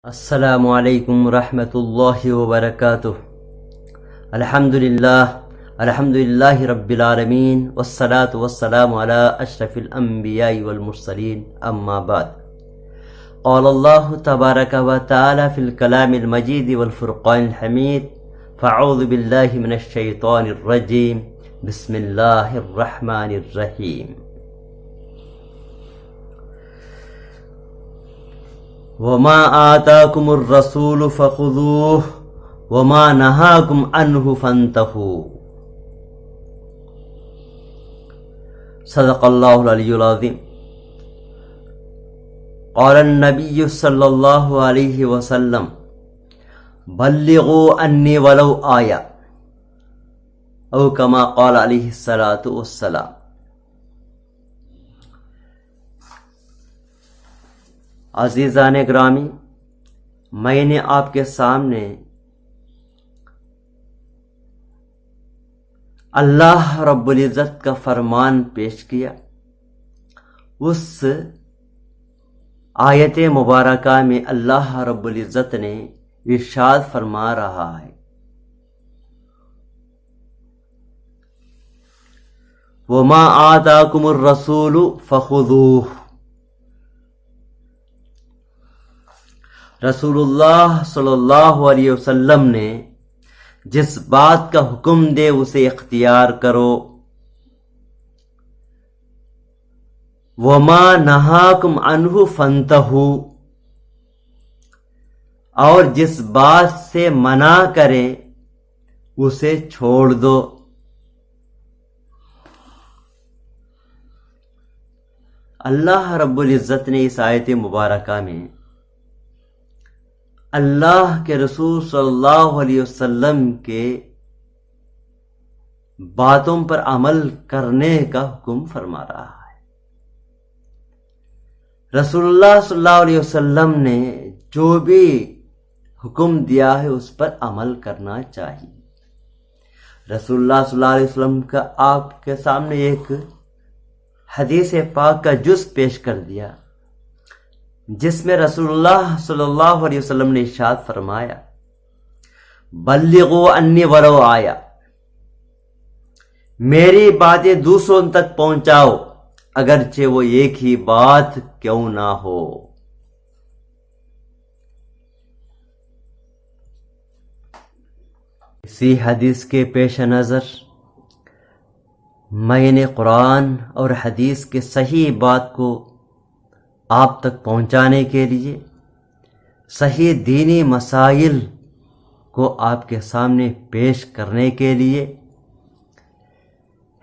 السلام علیکم ورحمۃ اللہ وبرکاتہ۔ الحمدللہ رب العالمین والصلاة والسلام علی اشرف الانبیاء والمرسلین، اما بعد۔ قال اللہ تبارک و تعالی فی الکلام المجید والفرقان الحمید، فاعوذ باللہ من الشیطان الرجیم، بسم اللہ الرحمن الرحیم۔ وما آتاکم الرسول فخذوہ وما نہاکم عنہ فانتہوا۔ صدق اللہ العلی العظیم۔ قال النبی صلی اللہ علیہ وسلم بلغوا انی ولو آیہ، او کما قال علیہ الصلاۃ والسلام۔ عزیزان گرامی، میں نے آپ کے سامنے اللہ رب العزت کا فرمان پیش کیا۔ اس آیت مبارکہ میں اللہ رب العزت نے ارشاد فرما رہا ہے، وَمَا آتَاكُمُ الرَّسُولُ فَخُذُوهُ۔ رسول اللہ صلی اللہ علیہ وسلم نے جس بات کا حکم دے اسے اختیار کرو، وما نہاکم عنہ فانتہوا، اور جس بات سے منع کرے اسے چھوڑ دو۔ اللہ رب العزت نے اس آیت مبارکہ میں اللہ کے رسول صلی اللہ علیہ وسلم کے باتوں پر عمل کرنے کا حکم فرما رہا ہے۔ رسول اللہ صلی اللہ علیہ وسلم نے جو بھی حکم دیا ہے اس پر عمل کرنا چاہیے۔ رسول اللہ صلی اللہ علیہ وسلم کا آپ کے سامنے ایک حدیث پاک کا جز پیش کر دیا، جس میں رسول اللہ صلی اللہ علیہ وسلم نے ارشاد فرمایا، بلغوا انی ولو آیہ، میری باتیں دوسروں تک پہنچاؤ اگرچہ وہ ایک ہی بات کیوں نہ ہو۔ اسی حدیث کے پیش نظر میں نے قرآن اور حدیث کے صحیح بات کو آپ تک پہنچانے کے لیے، صحیح دینی مسائل کو آپ کے سامنے پیش کرنے کے لیے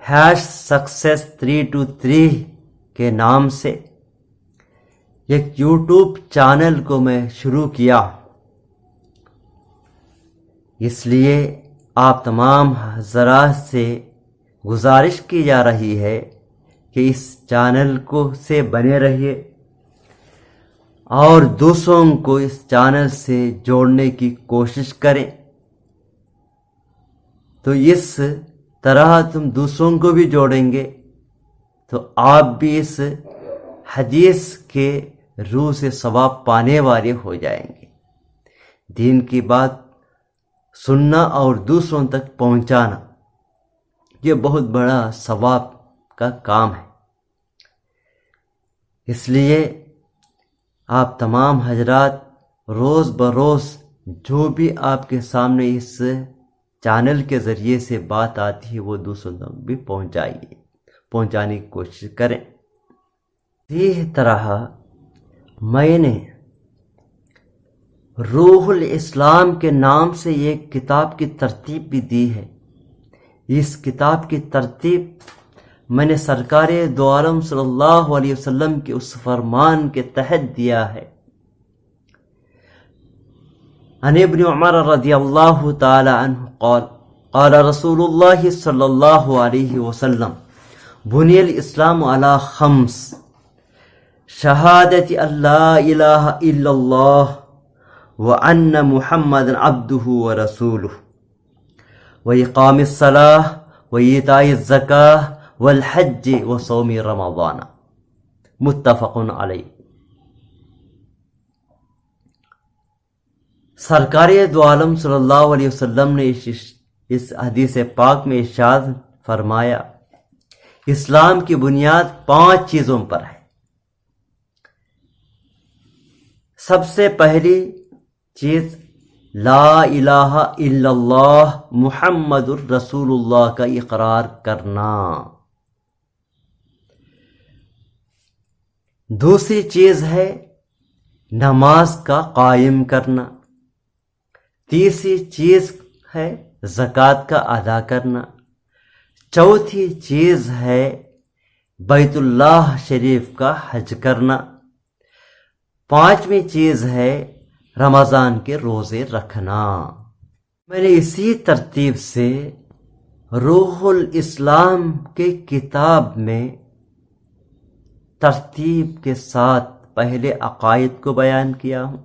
#success 323 کے نام سے ایک یوٹیوب چینل کو میں شروع کیا۔ اس لیے آپ تمام حضرات سے گزارش کی جا رہی ہے کہ اس چینل کو سے بنے رہیے اور دوسروں کو اس چینل سے جوڑنے کی کوشش کریں، تو اس طرح تم دوسروں کو بھی جوڑیں گے تو آپ بھی اس حدیث کے روح سے ثواب پانے والے ہو جائیں گے۔ دین کی بات سننا اور دوسروں تک پہنچانا یہ بہت بڑا ثواب کا کام ہے۔ اس لیے آپ تمام حضرات روز بروز جو بھی آپ کے سامنے اس چینل کے ذریعے سے بات آتی ہے وہ دوسروں تک بھی پہنچانے کی کوشش کریں۔ اسی طرح میں نے روح الاسلام کے نام سے ایک کتاب کی ترتیب بھی دی ہے۔ اس کتاب کی ترتیب میں نے سرکار دو عالم صلی اللہ علیہ وسلم کے اس فرمان کے تحت دیا ہے۔ عن ابن عمر رضی اللہ تعالی عنہ قال قال رسول اللہ صلی اللہ علیہ وسلم بنی الاسلام علی خمس، شہادت ان لا الہ الا اللہ وان محمد عبدہ ورسولہ، واقام الصلاۃ وایتاء الزکاۃ والحج وصوم رمضان، متفق علیہ۔ سرکار دو عالم صلی اللہ علیہ وسلم نے اس حدیث پاک میں ارشاد فرمایا، اسلام کی بنیاد 5 چیزوں پر ہے۔ سب سے پہلی چیز لا الہ الا اللہ محمد الرسول اللہ کا اقرار کرنا۔ دوسری چیز ہے نماز کا قائم کرنا۔ تیسری چیز ہے زکوٰۃ کا ادا کرنا۔ چوتھی چیز ہے بیت اللہ شریف کا حج کرنا۔ پانچویں چیز ہے رمضان کے روزے رکھنا۔ میں نے اسی ترتیب سے روح الاسلام کے کتاب میں ترتیب کے ساتھ پہلے عقائد کو بیان کیا ہوں،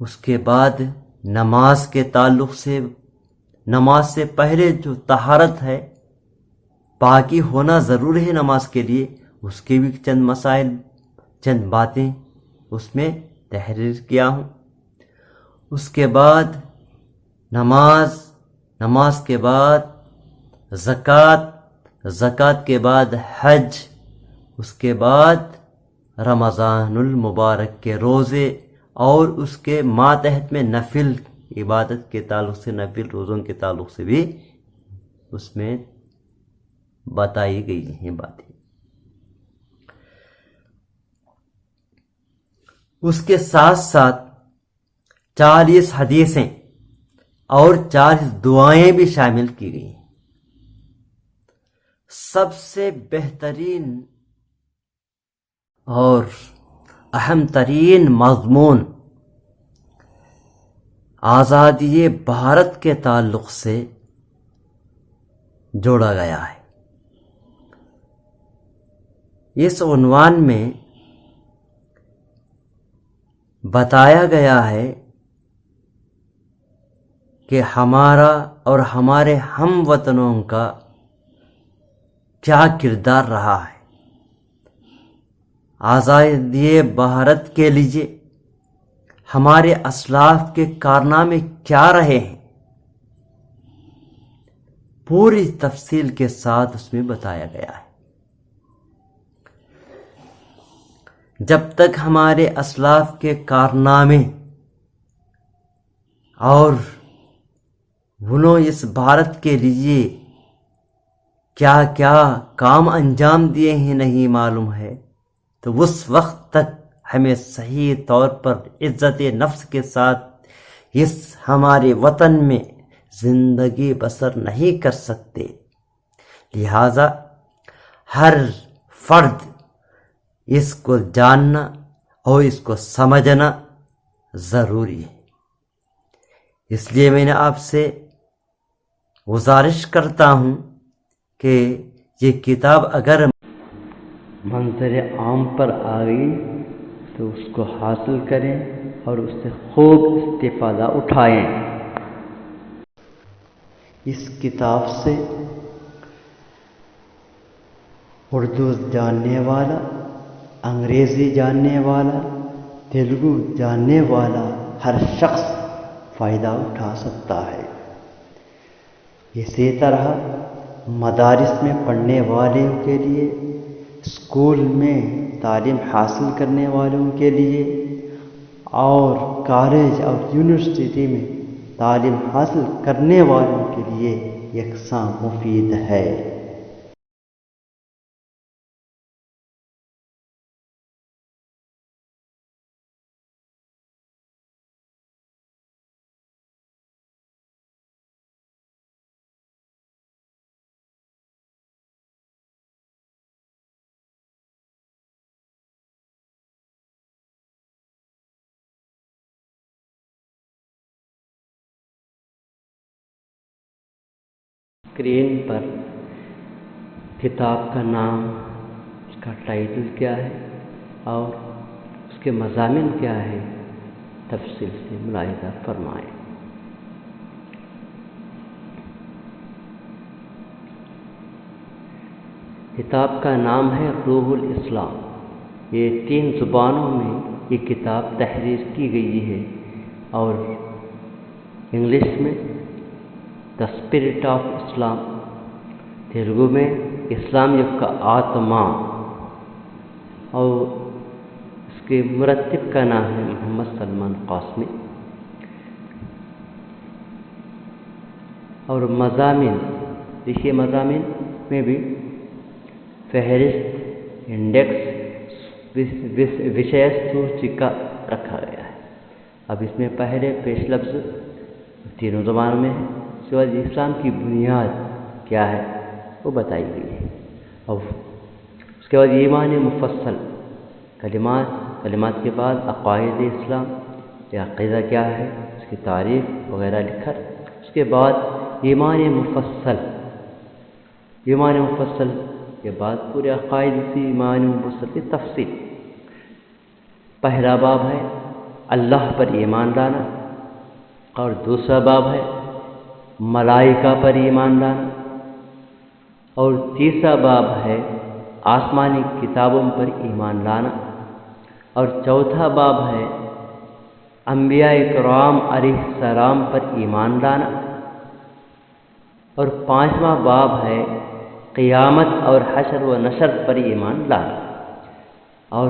اس کے بعد نماز کے تعلق سے، نماز سے پہلے جو طہارت ہے، پاکی ہونا ضروری ہے نماز کے لیے، اس کے بھی چند مسائل، چند باتیں اس میں تحریر کیا ہوں۔ اس کے بعد نماز کے بعد زکوٰۃ کے بعد حج، اس کے بعد رمضان المبارک کے روزے، اور اس کے ماتحت میں نفل عبادت کے تعلق سے، نفل روزوں کے تعلق سے بھی اس میں بتائی گئی ہیں باتیں۔ اس کے ساتھ ساتھ 40 حدیثیں اور 40 دعائیں بھی شامل کی گئی ہیں۔ سب سے بہترین اور اہم ترین مضمون آزادی بھارت کے تعلق سے جوڑا گیا ہے۔ اس عنوان میں بتایا گیا ہے کہ ہمارا اور ہمارے ہم وطنوں کا کیا کردار رہا ہے، آزادی بھارت کے لیے ہمارے اسلاف کے کارنامے کیا رہے ہیں، پوری تفصیل کے ساتھ اس میں بتایا گیا ہے۔ جب تک ہمارے اسلاف کے کارنامے اور انہوں اس بھارت کے لیے کیا کیا کام انجام دیے ہیں نہیں معلوم ہے، تو اس وقت تک ہمیں صحیح طور پر عزت نفس کے ساتھ اس ہمارے وطن میں زندگی بسر نہیں کر سکتے۔ لہذا ہر فرد اس کو جاننا اور اس کو سمجھنا ضروری ہے۔ اس لیے میں نے آپ سے گزارش کرتا ہوں کہ یہ کتاب اگر منظر عام پر آ گئی تو اس کو حاصل کریں اور اس سے خوب استفادہ اٹھائیں۔ اس کتاب سے اردو جاننے والا، انگریزی جاننے والا، تیلگو جاننے والا ہر شخص فائدہ اٹھا سکتا ہے۔ اسی طرح مدارس میں پڑھنے والوں کے لیے، اسکول میں تعلیم حاصل کرنے والوں کے لیے، اور کالج اور یونیورسٹی میں تعلیم حاصل کرنے والوں کے لیے یکساں مفید ہے۔ اسکرین پر کتاب کا نام، اس کا ٹائٹل کیا ہے اور اس کے مضامین کیا ہے، تفصیل سے ملاحظہ فرمائیں۔ کتاب کا نام ہے روح الاسلام۔ یہ 3 زبانوں میں یہ کتاب تحریر کی گئی ہے۔ اور انگلش میں دا اسپرٹ آف اسلام، تیلگو میں اسلام యొక్క آتما، اور اس کے مرتب کا نام ہے محمد سلمان قاسمی۔ اور مضامین، دیکھیے مضامین میں بھی فہرست، انڈیکس، وشے سوچیکا رکھا گیا ہے۔ اب اس میں پہلے پیش لفظ تینوں زبانوں میں ہے، اس کے بعد اسلام کی بنیاد کیا ہے وہ بتائی گئی ہے، اور اس کے بعد ایمان مفصل، کلمات کے بعد عقائد اسلام یا عقیدہ کیا ہے، اس کی تعریف وغیرہ لکھا۔ اس کے بعد ایمان مفصل کے بعد پورے عقائد کی ایمان مفصل کی تفصیل۔ پہلا باب ہے اللہ پر ایمان لانا، اور دوسرا باب ہے ملائکہ پر ایمان لانا، اور تیسرا باب ہے آسمانی کتابوں پر ایمان لانا، اور چوتھا باب ہے انبیاء کرام علیہ السلام پر ایمان لانا، اور پانچواں باب ہے قیامت اور حشر و نشر پر ایمان لانا، اور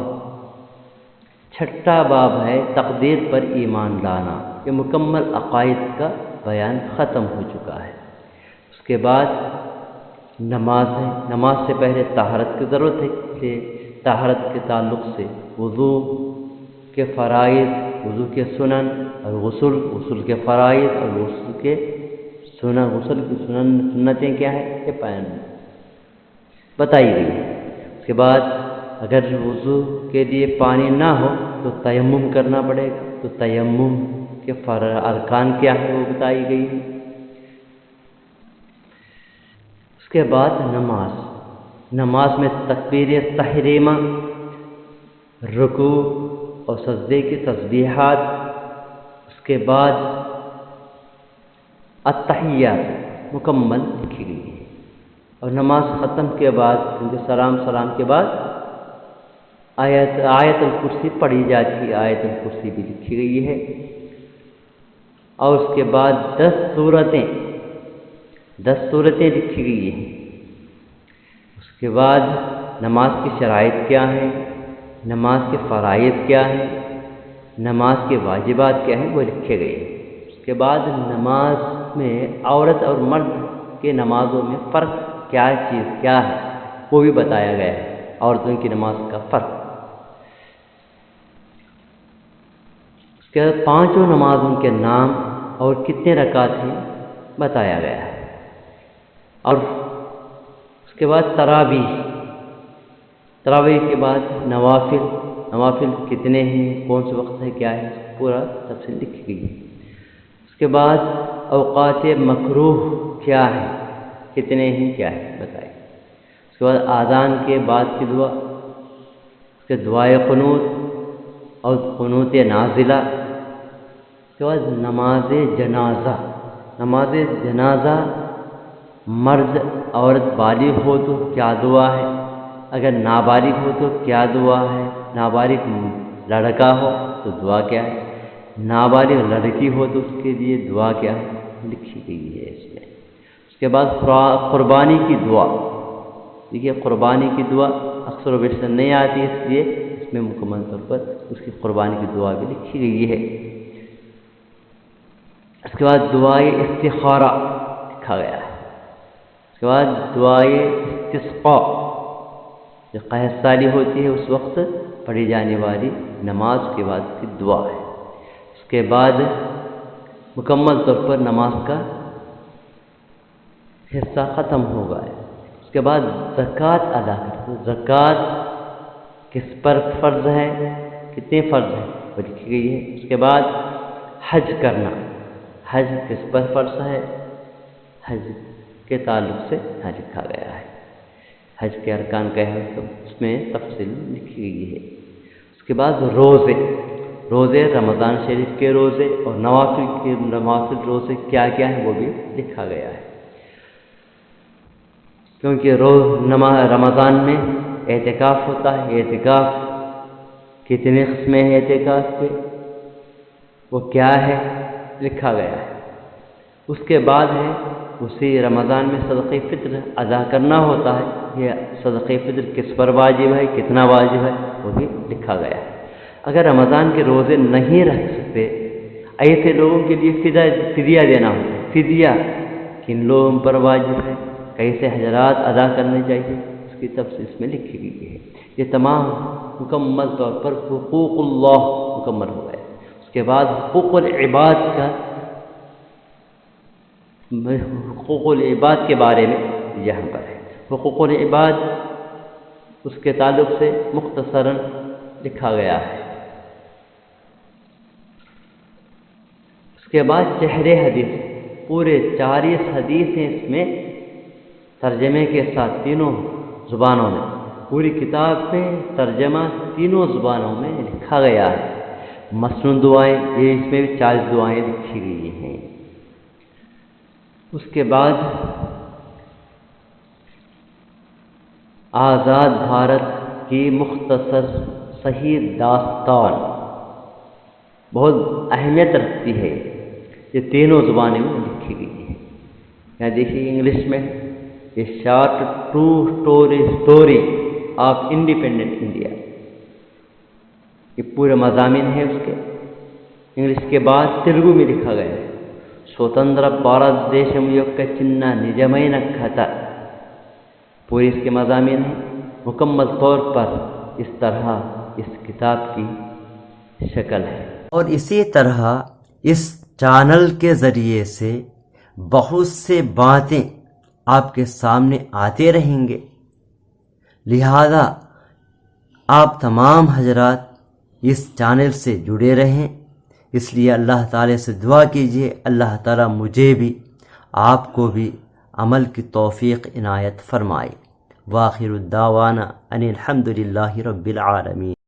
چھٹا باب ہے تقدیر پر ایمان لانا۔ یہ مکمل عقائد کا بیان ختم ہو چکا ہے۔ اس کے بعد نماز ہے، نماز سے پہلے طہارت کی ضرورت ہے، کہ طہارت کے تعلق سے وضو کے فرائض، وضو کے سنن، اور غسل کے فرائض اور غسل کی سنتیں کیا ہے یہ بتائی گئی ہے۔ اس کے بعد اگر وضو کے لیے پانی نہ ہو تو تیمم کرنا پڑے گا، تو تیمم کے ارکان کیا ہے وہ بتائی گئی ہے۔ اس کے بعد نماز میں تکبیر تحریمہ، رکوع اور سجدے کی تسبیحات، اس کے بعد التحیات مکمل لکھی گئی ہے، اور نماز ختم کے بعد کیونکہ سلام کے بعد آیت الکرسی پڑھی جاتی ہے، آیت الکرسی بھی لکھی گئی ہے، اور اس کے بعد 10 سورتیں لکھی گئی ہیں۔ اس کے بعد نماز کی شرائط کیا ہیں، نماز کے فرائض کیا ہیں، نماز کے واجبات کیا ہیں وہ لکھے گئے ہیں۔ اس کے بعد نماز میں عورت اور مرد کے نمازوں میں فرق کیا ہے وہ بھی بتایا گیا ہے، عورتوں کی نماز کا فرق۔ اس کے بعد 5 نمازوں کے نام اور کتنے رکعت ہیں بتایا گیا ہے، اور اس کے بعد تراویح کے بعد نوافل کتنے ہیں، کون سے وقت ہے، کیا ہے، پورا تفصیل لکھی گئی ہے۔ اس کے بعد اوقات مکروہ کیا ہے، کتنے ہیں، کیا ہے بتائیں۔ اس کے بعد آذان کے بعد کی دعا، اس کے دعائے قنوت اور قنوت نازلہ۔ اس کے بعد نماز جنازہ، مرد عورت بالغ ہو تو کیا دعا ہے، اگر نابالغ ہو تو کیا دعا ہے، نابالغ لڑکا ہو تو دعا کیا ہے، نابالغ لڑکی ہو تو اس کے لیے دعا کیا ہے لکھی گئی ہے اس میں۔ اس کے بعد قربانی کی دعا، دیکھیے قربانی کی دعا اکثر و بیشتر نہیں آتی، اس لیے اس میں مکمل طور پر اس کی قربانی کی دعا بھی لکھی گئی ہے۔ اس کے بعد دعائے استخارہ لکھا گیا ہے۔ اس کے بعد دعائے استسقاء، جو قحط سالی ہوتی ہے اس وقت پڑھی جانے والی نماز کے بعد کی دعا ہے۔ اس کے بعد مکمل طور پر نماز کا حصہ ختم ہو گیا ہے۔ اس کے بعد زکوٰۃ ادا کرنا، زکوٰۃ کس پر فرض ہے، کتنے فرض ہیں وہ لکھی گئی ہے۔ اس کے بعد حج کرنا، حج کس پر فرض ہے، حج کے تعلق سے یہاں لکھا گیا ہے، حج کے ارکان کا ہے تو اس میں تفصیل لکھی گئی ہے۔ اس کے بعد روزے رمضان شریف کے روزے اور نوافل روزے کیا کیا ہیں وہ بھی لکھا گیا ہے، کیونکہ رمضان میں اعتکاف ہوتا ہے۔ اعتکاف کتنے قسمیں ہیں اعتکاف کے، وہ کیا ہے لکھا گیا ہے۔ اس کے بعد ہے اسی رمضان میں صدقہ فطر ادا کرنا ہوتا ہے۔ یہ صدقہ فطر کس پر واجب ہے، کتنا واجب ہے، وہ بھی لکھا گیا ہے۔ اگر رمضان کے روزے نہیں رکھ سکتے، ایسے لوگوں کے لیے فدیہ دینا ہوتا ہے۔ فدیہ کن لوگوں پر واجب ہے، کیسے حجرات ادا کرنے چاہیے، اس کی تفصیل اس میں لکھی گئی ہے۔ یہ تمام مکمل طور پر حقوق اللہ مکمل ہو گئے۔ اس کے بعد حقوق العباد کے بارے میں یہاں پر ہے۔ حقوق العباد اس کے تعلق سے مختصراً لکھا گیا ہے۔ اس کے بعد شرح حدیث، پورے 40 حدیث ہیں اس میں ترجمے کے ساتھ تینوں زبانوں میں، پوری کتاب میں ترجمہ تینوں زبانوں میں لکھا گیا ہے۔ مسنون دعائیں، یہ اس میں بھی 40 دعائیں لکھی گئی ہیں۔ اس کے بعد آزاد بھارت کی مختصر صحیح داستان بہت اہمیت رکھتی ہے، یہ تینوں زبانوں میں لکھی گئی ہے۔ یہاں دیکھیے انگلش میں یہ short true story of independent India, یہ پورے مضامین ہیں اس کے۔ انگلش کے بعد تیلگو میں لکھا گیا ہے سوتندر بھارت دیشم یوک چنہ نجمین کھتا، پورے اس کے مضامین ہیں۔ مکمل طور پر اس طرح اس کتاب کی شکل ہے۔ اور اسی طرح اس چینل کے ذریعے سے بہت سے باتیں آپ کے سامنے آتے رہیں گے، لہذا آپ تمام حضرات اس چینل سے جڑے رہیں۔ اس لیے اللہ تعالی سے دعا کیجیے، اللہ تعالی مجھے بھی آپ کو بھی عمل کی توفیق عنایت فرمائے۔ وآخر الدعوانا ان الحمد للہ رب العالمین۔